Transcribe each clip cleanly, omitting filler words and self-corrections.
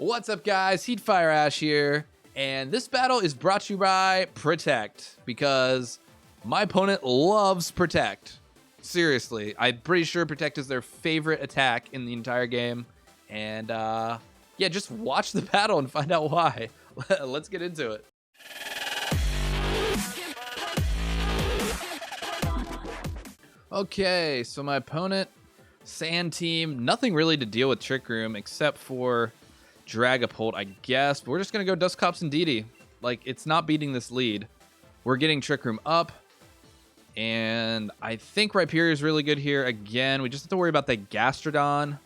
What's up, guys? Heatfireash here, and this battle is brought to you by Protect, because my opponent loves Protect. Seriously, I'm pretty sure Protect is their favorite attack in the entire game, and yeah, just watch the battle and find out why. Let's get into it. Okay, so my opponent, Sand Team, nothing really to deal with Trick Room except for Dragapult, I guess. But we're just going to go Dusclops and Indeedee. Like, it's not beating this lead. We're getting Trick Room up. And I think Rhyperior is really good here. Again, we just have to worry about that Gastrodon.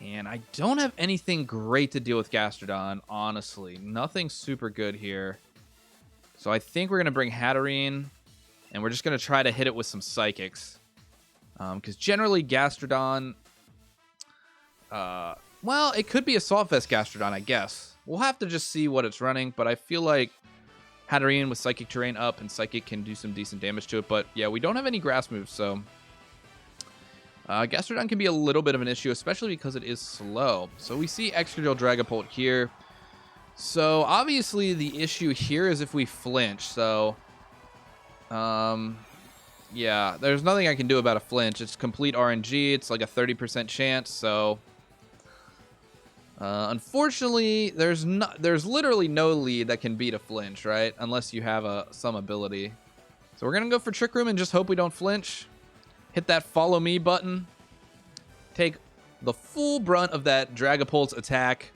And I don't have anything great to deal with Gastrodon, honestly. Nothing super good here. So I think we're going to bring Hatterene. And we're just going to try to hit it with some Psychics. Because generally Gastrodon... well, it could be a Assault Vest Gastrodon, I guess. We'll have to just see what it's running, but I feel like Hatterene with Psychic Terrain up and Psychic can do some decent damage to it. But yeah, we don't have any grass moves, so Gastrodon can be a little bit of an issue, especially because it is slow. So we see Excadrill Dragapult here. So obviously the issue here is if we flinch. So yeah, there's nothing I can do about a flinch. It's complete RNG. It's like a 30% chance, so unfortunately, there's literally no lead that can beat a flinch, right? Unless you have some ability. So we're gonna go for Trick Room and just hope we don't flinch. Hit that follow me button. Take the full brunt of that Dragapult's attack.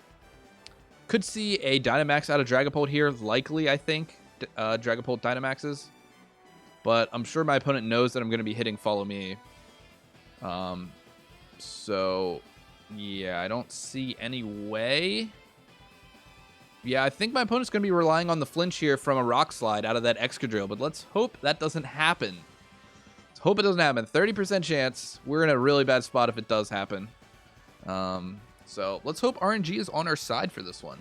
Could see a Dynamax out of Dragapult here. Likely, I think, Dragapult Dynamaxes. But I'm sure my opponent knows that I'm gonna be hitting follow me. So yeah, I don't see any way. Yeah, I think my opponent's going to be relying on the flinch here from a Rock Slide out of that Excadrill, but let's hope that doesn't happen. Let's hope it doesn't happen. 30% chance. We're in a really bad spot if it does happen. So let's hope RNG is on our side for this one.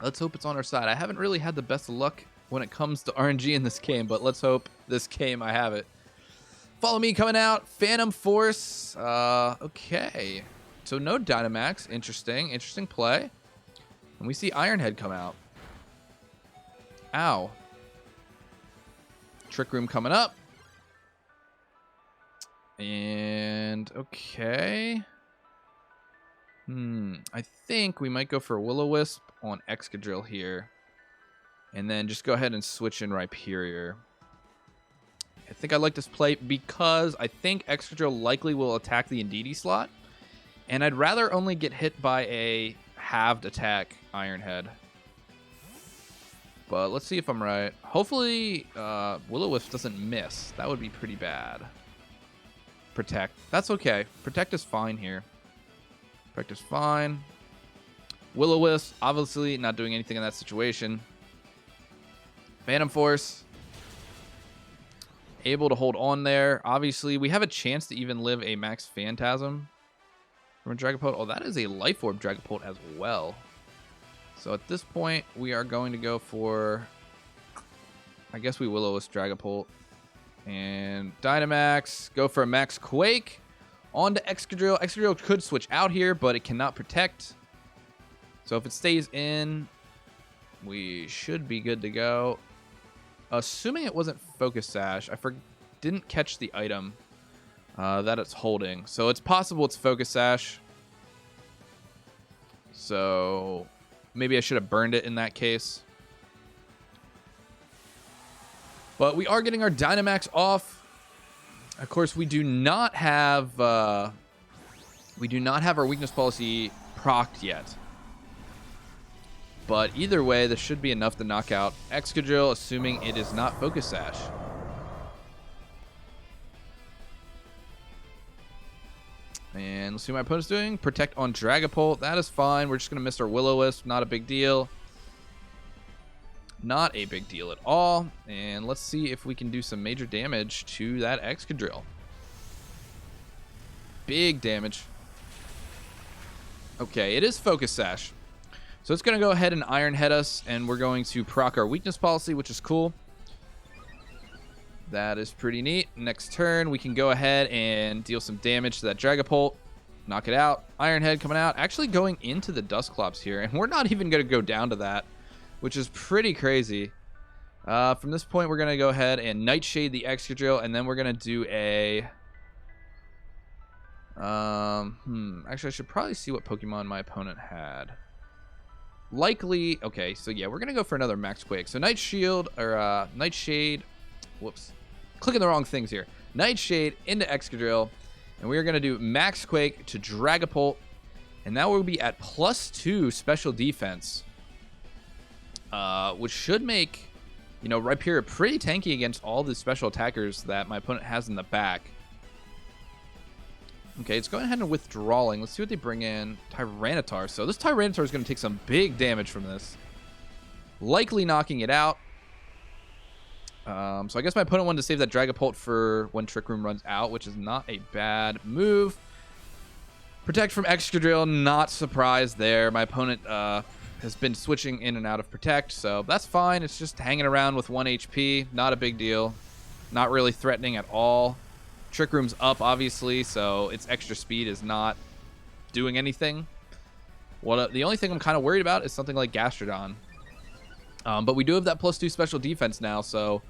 Let's hope it's on our side. I haven't really had the best of luck when it comes to RNG in this game, but let's hope this game I have it. Follow me coming out. Phantom Force. Okay. So no Dynamax. Interesting play. And we see Iron Head come out. Ow. Trick Room coming up. And okay. I think we might go for Will-O-Wisp on Excadrill here. And then just go ahead and switch in Rhyperior. I think I like this play because I think Excadrill likely will attack the Indeedee slot. And I'd rather only get hit by a halved attack Iron Head. But let's see if I'm right. Hopefully Will-O-Wisp doesn't miss. That would be pretty bad. Protect. That's okay. Protect is fine here. Protect is fine. Will-O-Wisp, obviously not doing anything in that situation. Phantom Force. Able to hold on there. Obviously, we have a chance to even live a Max Phantasm from a Dragapult. Oh, that is a Life Orb Dragapult as well. So at this point, we are going to go for, I guess we Will-O-Wisp Dragapult. And Dynamax. Go for a Max Quake. On to Excadrill. Excadrill could switch out here, but it cannot protect. So if it stays in, we should be good to go. Assuming it wasn't Focus Sash, I didn't catch the item that it's holding. So it's possible it's Focus Sash. So maybe I should have burned it in that case. But we are getting our Dynamax off. Of course, we do not have our weakness policy procced yet. But either way, this should be enough to knock out Excadrill, assuming it is not Focus Sash. And let's see what my opponent's doing. Protect on Dragapult. That is fine. We're just going to miss our Will-O-Wisp. Not a big deal. Not a big deal at all. And let's see if we can do some major damage to that Excadrill. Big damage. Okay, it is Focus Sash. So it's going to go ahead and Iron Head us, and we're going to proc our weakness policy, which is cool. That is pretty neat. Next turn, we can go ahead and deal some damage to that Dragapult. Knock it out. Iron Head coming out. Actually going into the Dusclops here. And we're not even going to go down to that, which is pretty crazy. From this point, we're going to go ahead and Nightshade the Excadrill. And then we're going to do a... Actually, I should probably see what Pokemon my opponent had. Likely... Okay, so yeah, we're going to go for another Max Quake. So Night Shield, or Nightshade... Whoops. Clicking the wrong things here. Nightshade into Excadrill. And we are going to do Max Quake to Dragapult. And that will be at +2 special defense. Which should make, you know, Rhyperior pretty tanky against all the special attackers that my opponent has in the back. Okay, it's going ahead and withdrawing. Let's see what they bring in. Tyranitar. So this Tyranitar is going to take some big damage from this. Likely knocking it out. So I guess my opponent wanted to save that Dragapult for when Trick Room runs out, which is not a bad move. Protect from Excadrill, not surprised there. My opponent has been switching in and out of Protect, so that's fine. It's just hanging around with 1 HP. Not a big deal. Not really threatening at all. Trick Room's up, obviously, so its extra speed is not doing anything. The only thing I'm kind of worried about is something like Gastrodon. But we do have that +2 special defense now, so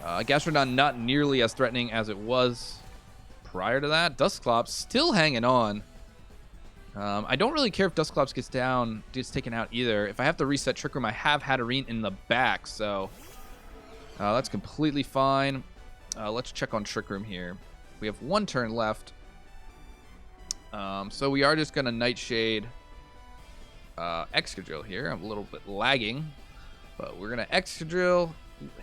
Gastrodon not nearly as threatening as it was prior to that. Dusclops still hanging on. I don't really care if Dusclops gets taken out either. If I have to reset Trick Room, I have Hatterene in the back, so that's completely fine. Let's check on Trick Room here. We have 1 turn left. So we are just going to Nightshade Excadrill here. I'm a little bit lagging, but we're going to Excadrill,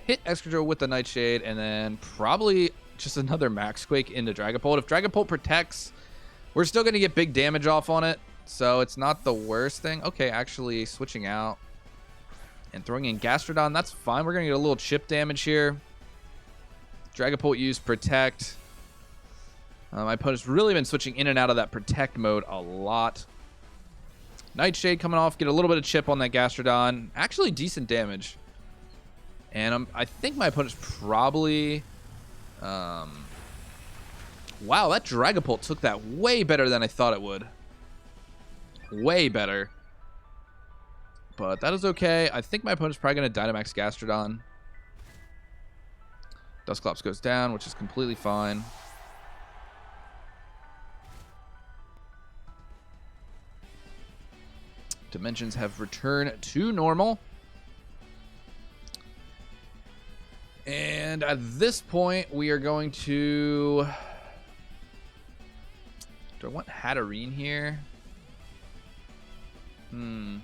hit Excadrill with the Nightshade, and then probably just another Max Quake into Dragapult. If Dragapult protects, we're still going to get big damage off on it, so it's not the worst thing. Okay, actually switching out and throwing in Gastrodon, that's fine. We're going to get a little chip damage here. Dragapult used Protect. My opponent's really been switching in and out of that Protect mode a lot. Nightshade coming off, get a little bit of chip on that Gastrodon. Actually decent damage. And I think my opponent's probably... wow, that Dragapult took that way better than I thought it would. Way better. But that is okay. I think my opponent's probably going to Dynamax Gastrodon. Dusclops goes down, which is completely fine. Dimensions have returned to normal. And at this point, we are going to... Do I want Hatterene here? I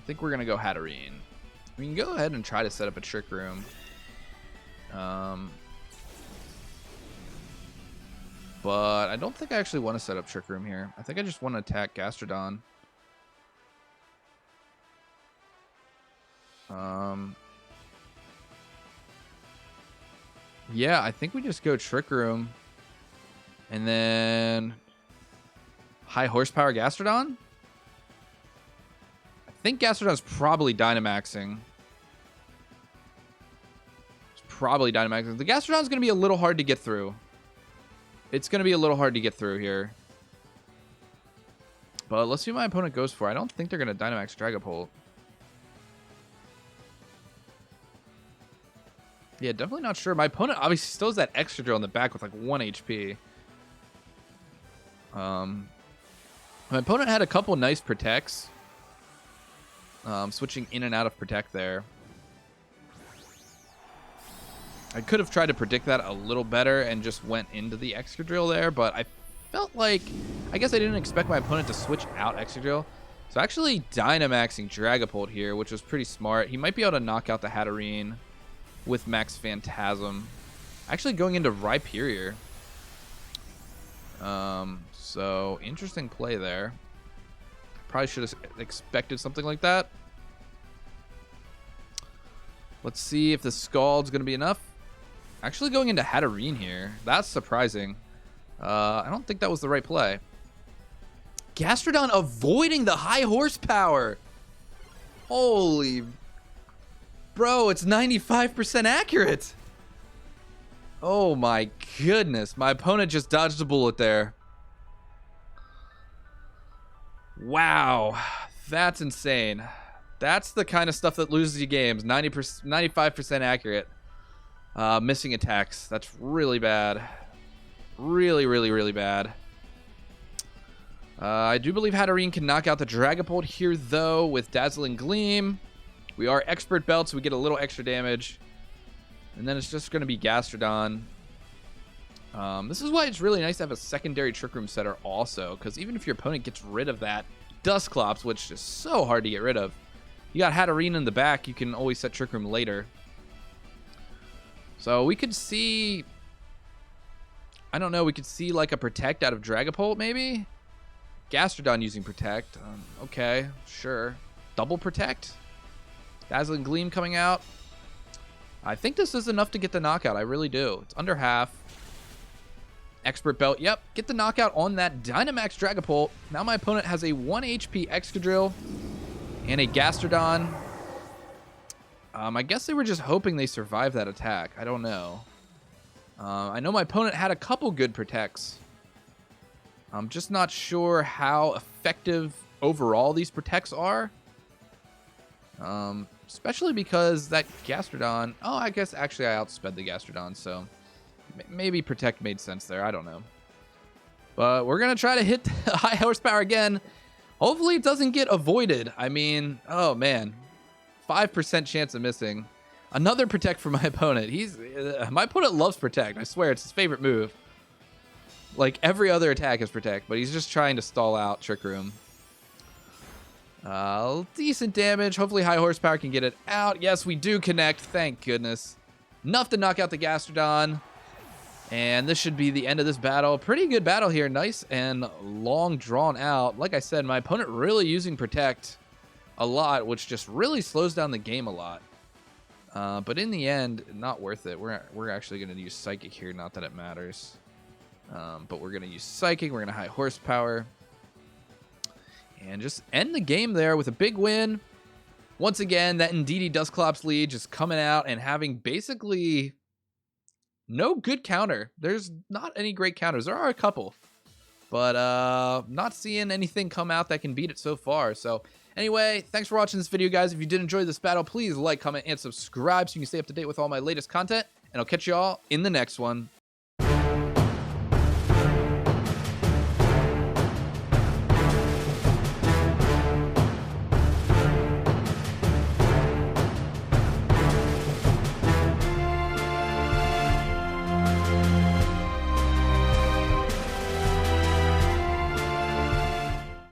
think we're going to go Hatterene. We can go ahead and try to set up a Trick Room. But I don't think I actually want to set up Trick Room here. I think I just want to attack Gastrodon. Yeah, I think we just go Trick Room. And then... High Horsepower Gastrodon? I think Gastrodon's probably Dynamaxing. It's probably Dynamaxing. The Gastrodon's going to be a little hard to get through. It's going to be a little hard to get through here. But let's see what my opponent goes for. I don't think they're going to Dynamax Dragapult. Yeah, definitely not sure. My opponent obviously still has that Excadrill in the back with like 1 HP. My opponent had a couple nice Protects. Switching in and out of Protect there. I could have tried to predict that a little better and just went into the Excadrill there, but I felt like... I guess I didn't expect my opponent to switch out Excadrill. So actually Dynamaxing Dragapult here, which was pretty smart. He might be able to knock out the Hatterene with Max Phantasm. Actually going into Rhyperior. So interesting play there. Probably should have expected something like that. Let's see if the Scald's going to be enough. Actually going into Hatterene here. That's surprising. I don't think that was the right play. Gastrodon avoiding the high horsepower. Holy... Bro, it's 95% accurate. Oh my goodness. My opponent just dodged a bullet there. Wow. That's insane. That's the kind of stuff that loses you games. 90%, 95% accurate. Missing attacks. That's really bad. Really, really, really bad. I do believe Hatterene can knock out the Dragapult here, though, with Dazzling Gleam. We are Expert Belt, so we get a little extra damage. And then it's just going to be Gastrodon. This is why it's really nice to have a secondary Trick Room setter also, because even if your opponent gets rid of that Dusclops, which is so hard to get rid of, you got Hatterene in the back, you can always set Trick Room later. So we could see... I don't know, we could see like a Protect out of Dragapult, maybe? Gastrodon using Protect. Okay, sure. Double Protect? Dazzling Gleam coming out. I think this is enough to get the knockout. I really do. It's under half. Expert Belt. Yep, get the knockout on that Dynamax Dragapult. Now my opponent has a 1 HP Excadrill and a Gastrodon. I guess they were just hoping they survived that attack. I don't know. I know my opponent had a couple good Protects. I'm just not sure how effective overall these Protects are. Especially because that Gastrodon... Oh, I guess actually I outsped the Gastrodon, so maybe Protect made sense there. I don't know. But we're going to try to hit high horsepower again. Hopefully it doesn't get avoided. I mean, oh man. 5% chance of missing. Another Protect for my opponent. My opponent loves Protect. I swear, it's his favorite move. Like, every other attack is Protect, but he's just trying to stall out Trick Room. Decent damage. Hopefully high horsepower can get it out. Yes, we do connect. Thank goodness. Enough to knock out the Gastrodon. And this should be the end of this battle. Pretty good battle here. Nice and long drawn out. Like I said, my opponent really using Protect a lot, which just really slows down the game a lot. But in the end, not worth it. We're actually going to use Psychic here. Not that it matters. But we're going to use Psychic. We're going to high horsepower. And just end the game there with a big win. Once again, that Indeedee Dusclops lead just coming out and having basically no good counter. There's not any great counters. There are a couple. But not seeing anything come out that can beat it so far. So anyway, thanks for watching this video, guys. If you did enjoy this battle, please like, comment, and subscribe so you can stay up to date with all my latest content. And I'll catch you all in the next one.